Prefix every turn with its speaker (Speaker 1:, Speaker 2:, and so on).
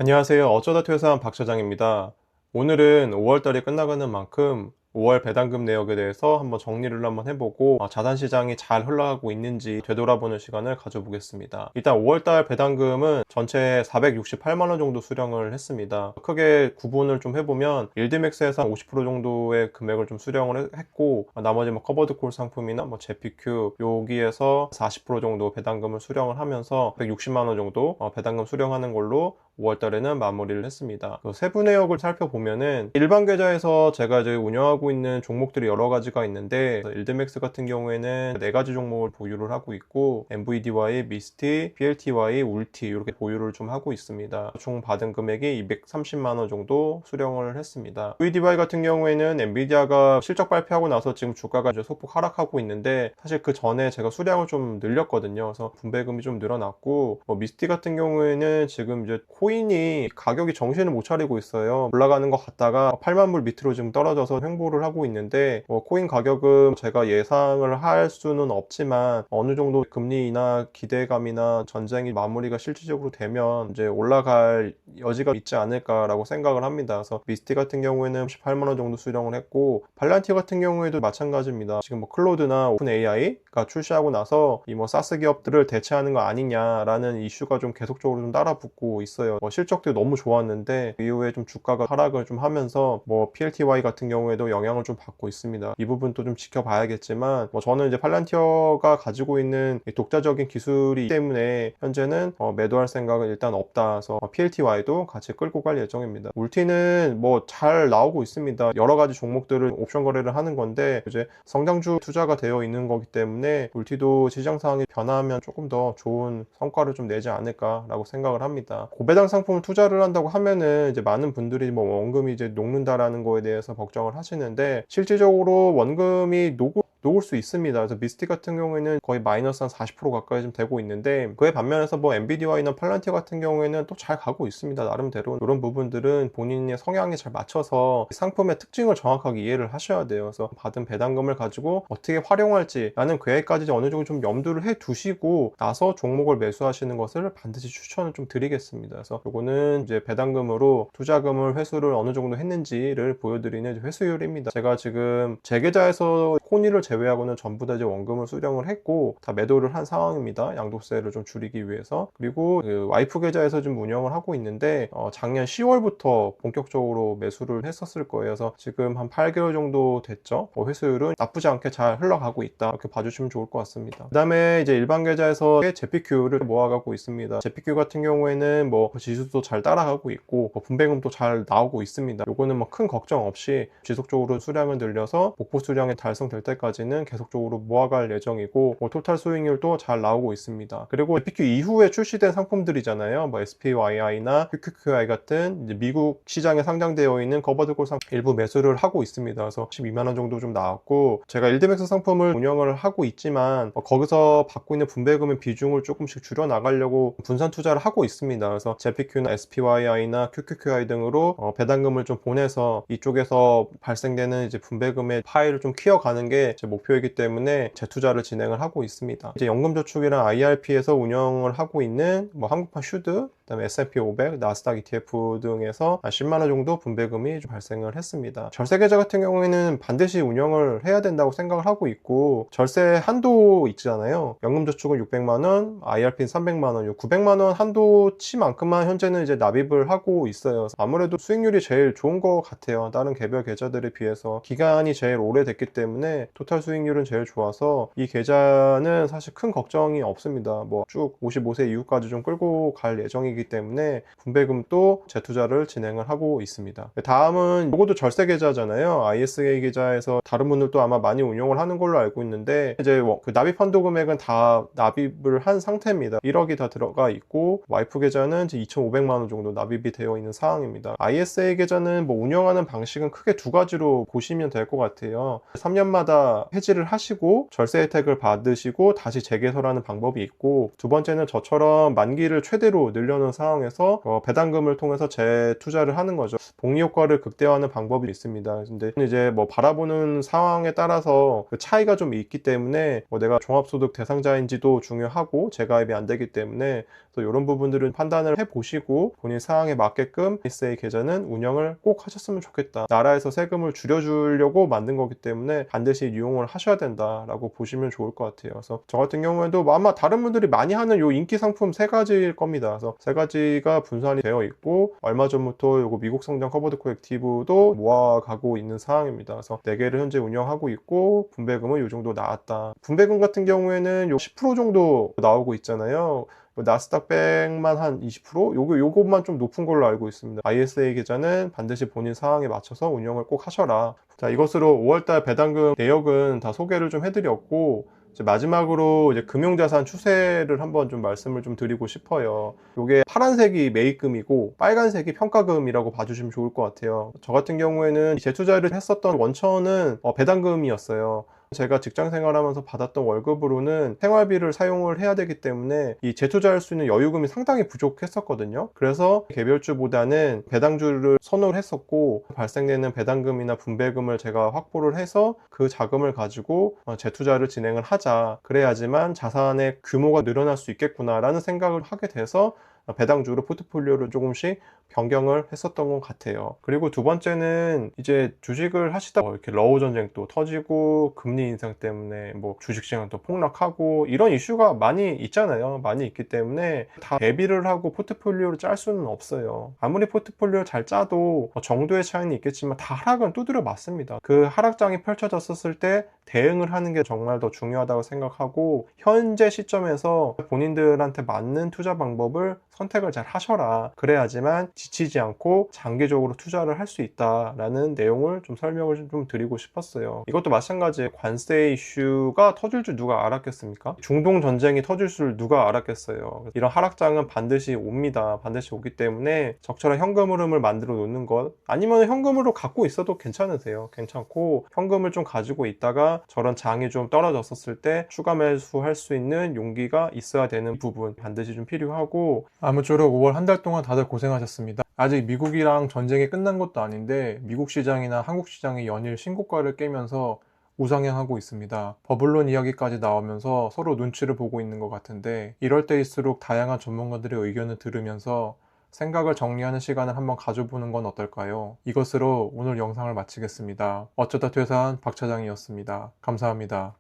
Speaker 1: 안녕하세요. 어쩌다 퇴사한 박 차장입니다. 오늘은 5월달이 끝나가는 만큼 5월 배당금 내역에 대해서 한번 정리를 한번 해보고 자산시장이 잘 흘러가고 있는지 되돌아보는 시간을 가져보겠습니다. 일단 5월달 배당금은 전체 468만원 정도 수령을 했습니다. 크게 구분을 좀 해보면 일드맥스에서 한 50% 정도의 금액을 좀 수령을 했고, 나머지 뭐 커버드콜 상품이나 뭐 제피큐 여기에서 40% 정도 배당금을 수령을 하면서 160만원 정도 배당금 수령하는 걸로 5월 달에는 마무리를 했습니다. 세부 내역을 살펴보면은 일반 계좌에서 제가 이제 운영하고 있는 종목들이 여러 가지가 있는데, 일드맥스 같은 경우에는 4가지 종목을 보유를 하고 있고, MVDY, 미스티, PLTY, 울티 이렇게 보유를 좀 하고 있습니다. 총 받은 금액이 230만원 정도 수령을 했습니다. MVDY 같은 경우에는 엔비디아가 실적 발표하고 나서 지금 주가가 이제 소폭 하락하고 있는데, 사실 그 전에 제가 수량을 좀 늘렸거든요. 그래서 분배금이 좀 늘어났고, 미스티 같은 경우에는 지금 이제 코인이 가격이 정신을 못 차리고 있어요. 올라가는 것 같다가 8만 불 밑으로 지금 떨어져서 횡보를 하고 있는데, 코인 가격은 제가 예상을 할 수는 없지만 어느 정도 금리 인하 기대감이나 전쟁이 마무리가 실질적으로 되면 이제 올라갈 여지가 있지 않을까라고 생각을 합니다. 그래서 미스티 같은 경우에는 18만 원 정도 수령을 했고, 발란티어 같은 경우에도 마찬가지입니다. 지금 뭐 클로드나 오픈 AI가 출시하고 나서 이 뭐 사스 기업들을 대체하는 거 아니냐라는 이슈가 좀 계속적으로 좀 따라붙고 있어요. 실적도 너무 좋았는데 이후에 좀 주가가 하락을 좀 하면서 PLTY 같은 경우에도 영향을 좀 받고 있습니다. 이 부분도 좀 지켜봐야겠지만, 저는 이제 팔란티어가 가지고 있는 독자적인 기술이 때문에 현재는 매도할 생각은 일단 없다. 그래서 PLTY도 같이 끌고 갈 예정입니다. 울티는 잘 나오고 있습니다. 여러 가지 종목들을 옵션 거래를 하는 건데 이제 성장주 투자가 되어 있는 거기 때문에 울티도 시장 상황이 변화하면 조금 더 좋은 성과를 좀 내지 않을까라고 생각을 합니다. 고배당 상품을 투자를 한다고 하면은 이제 많은 분들이 원금이 이제 녹는다라는 거에 대해서 걱정을 하시는데, 실질적으로 원금이 녹을 수 있습니다. 그래서 미스틱 같은 경우에는 거의 마이너스 한 40% 가까이 좀 되고 있는데, 그에 반면에서 엔비디아나 팔란티어 같은 경우에는 또 잘 가고 있습니다. 나름대로. 이런 부분들은 본인의 성향에 잘 맞춰서 상품의 특징을 정확하게 이해를 하셔야 돼요. 그래서 받은 배당금을 가지고 어떻게 활용할지 라는 계획까지 어느 정도 좀 염두를 해 두시고 나서 종목을 매수하시는 것을 반드시 추천을 좀 드리겠습니다. 그래서 요거는 이제 배당금으로 투자금을 회수를 어느 정도 했는지를 보여드리는 회수율입니다. 제가 지금 제 계좌에서 코니를 제외하고는 전부 다 이제 원금을 수령을 했고 다 매도를 한 상황입니다. 양도세를 좀 줄이기 위해서. 그리고 그 와이프 계좌에서 좀 운영을 하고 있는데, 작년 10월부터 본격적으로 매수를 했었을 거예요. 그래서 지금 한 8개월 정도 됐죠. 회수율은 나쁘지 않게 잘 흘러가고 있다, 이렇게 봐주시면 좋을 것 같습니다. 그 다음에 이제 일반 계좌에서 제피큐를 모아가고 있습니다. 제피큐 같은 경우에는 지수도 잘 따라가고 있고 분배금도 잘 나오고 있습니다. 요거는 큰 걱정 없이 지속적으로 수량을 늘려서 목표 수량이 달성될 때까지는 계속적으로 모아갈 예정이고, 토탈 수익률도 잘 나오고 있습니다. 그리고 제피큐 이후에 출시된 상품들이잖아요. SPYI나 QQQI 같은 이제 미국 시장에 상장되어 있는 거버드콜 상품 일부 매수를 하고 있습니다. 그래서 12만원 정도 좀 나왔고, 제가 일드맥스 상품을 운영을 하고 있지만 거기서 받고 있는 분배금의 비중을 조금씩 줄여 나가려고 분산 투자를 하고 있습니다. 그래서 제피큐나 SPYI나 QQQI 등으로 배당금을 좀 보내서 이쪽에서 발생되는 이제 분배금의 파일을 좀 키워가는 게 제 목표이기 때문에 재투자를 진행을 하고 있습니다. 이제 연금저축이랑 IRP에서 운영을 하고 있는 한국판 슈드, 그다음에 S&P 500, 나스닥 ETF 등에서 10만원 정도 분배금이 좀 발생을 했습니다. 절세 계좌 같은 경우에는 반드시 운영을 해야 된다고 생각을 하고 있고, 절세 한도 있잖아요. 연금저축은 600만원, IRP는 300만원, 900만원 한도치만큼만 현재는 이제 납입을 하고 있어요. 아무래도 수익률이 제일 좋은 것 같아요. 다른 개별 계좌들에 비해서 기간이 제일 오래됐기 때문에 토탈 수익률은 제일 좋아서 이 계좌는 사실 큰 걱정이 없습니다. 쭉 55세 이후까지 좀 끌고 갈 예정이기 때문에 분배금도 재투자를 진행을 하고 있습니다. 다음은 이것도 절세 계좌잖아요. ISA 계좌에서 다른 분들도 아마 많이 운용을 하는 걸로 알고 있는데, 이제 그 납입 한도 금액은 다 납입을 한 상태입니다. 1억이 다 들어가 있고, 와이프 계좌는 2,500만원 정도 납입이 되어 있는 상황입니다. ISA 계좌는 운영하는 방식은 크게 두 가지로 보시면 될 것 같아요. 3년마다 해지를 하시고 절세 혜택을 받으시고 다시 재개설하는 방법이 있고, 두 번째는 저처럼 만기를 최대로 늘려놓은 어려운 상황에서 배당금을 통해서 재투자를 하는 거죠. 복리 효과를 극대화하는 방법이 있습니다. 근데 이제 뭐 바라보는 상황에 따라서 그 차이가 좀 있기 때문에 내가 종합소득 대상자인지도 중요하고 재가입이 안 되기 때문에 또 이런 부분들은 판단을 해보시고 본인 상황에 맞게끔 ISA 계좌는 운영을 꼭 하셨으면 좋겠다. 나라에서 세금을 줄여주려고 만든 거기 때문에 반드시 이용을 하셔야 된다라고 보시면 좋을 것 같아요. 그래서 저 같은 경우에도 뭐 아마 다른 분들이 많이 하는 요 인기 상품 3가지일 겁니다. 그래서 3가지가 분산이 되어 있고 얼마 전부터 요거 미국 성장 커버드 코렉티브도 모아가고 있는 상황입니다. 그래서 4개를 현재 운영하고 있고 분배금은 이 정도 나왔다. 분배금 같은 경우에는 요 10% 정도 나오고 있잖아요. 나스닥 100만 한 20%? 요것만 좀 높은 걸로 알고 있습니다. ISA 계좌는 반드시 본인 상황에 맞춰서 운영을 꼭 하셔라. 자, 이것으로 5월달 배당금 내역은 다 소개를 좀 해드렸고, 이제 마지막으로 이제 금융자산 추세를 한번 좀 말씀을 좀 드리고 싶어요. 요게 파란색이 매입금이고 빨간색이 평가금이라고 봐주시면 좋을 것 같아요. 저 같은 경우에는 재투자를 했었던 원천은 배당금이었어요. 제가 직장 생활하면서 받았던 월급으로는 생활비를 사용을 해야 되기 때문에 이 재투자할 수 있는 여유금이 상당히 부족했었거든요. 그래서 개별주보다는 배당주를 선호를 했었고 발생되는 배당금이나 분배금을 제가 확보를 해서 그 자금을 가지고 재투자를 진행을 하자. 그래야지만 자산의 규모가 늘어날 수 있겠구나라는 생각을 하게 돼서 배당주로 포트폴리오를 조금씩 변경을 했었던 것 같아요. 그리고 두 번째는 이제 주식을 하시다 이렇게 러우 전쟁도 터지고 금리 인상 때문에 뭐 주식시장도 폭락하고 이런 이슈가 많이 있잖아요. 많이 있기 때문에 다 대비를 하고 포트폴리오를 짤 수는 없어요. 아무리 포트폴리오를 잘 짜도 정도의 차이는 있겠지만 다 하락은 두드려 맞습니다. 그 하락장이 펼쳐졌을 때 대응을 하는 게 정말 더 중요하다고 생각하고 현재 시점에서 본인들한테 맞는 투자 방법을 선택을 잘 하셔라. 그래야지만 지치지 않고 장기적으로 투자를 할 수 있다라는 내용을 좀 설명을 좀 드리고 싶었어요. 이것도 마찬가지에 관세 이슈가 터질 줄 누가 알았겠습니까? 중동 전쟁이 터질 줄 누가 알았겠어요. 이런 하락장은 반드시 옵니다. 반드시 오기 때문에 적절한 현금 흐름을 만들어 놓는 것, 아니면 현금으로 갖고 있어도 괜찮으세요. 괜찮고 현금을 좀 가지고 있다가 저런 장이 좀 떨어졌었을 때 추가 매수할 수 있는 용기가 있어야 되는 부분 반드시 좀 필요하고, 아무쪼록 5월 한 달 동안 다들 고생하셨습니다. 아직 미국이랑 전쟁이 끝난 것도 아닌데 미국 시장이나 한국 시장이 연일 신고가를 깨면서 우상향하고 있습니다. 버블론 이야기까지 나오면서 서로 눈치를 보고 있는 것 같은데, 이럴 때일수록 다양한 전문가들의 의견을 들으면서 생각을 정리하는 시간을 한번 가져보는 건 어떨까요? 이것으로 오늘 영상을 마치겠습니다. 어쩌다 퇴사한 박 차장이었습니다. 감사합니다.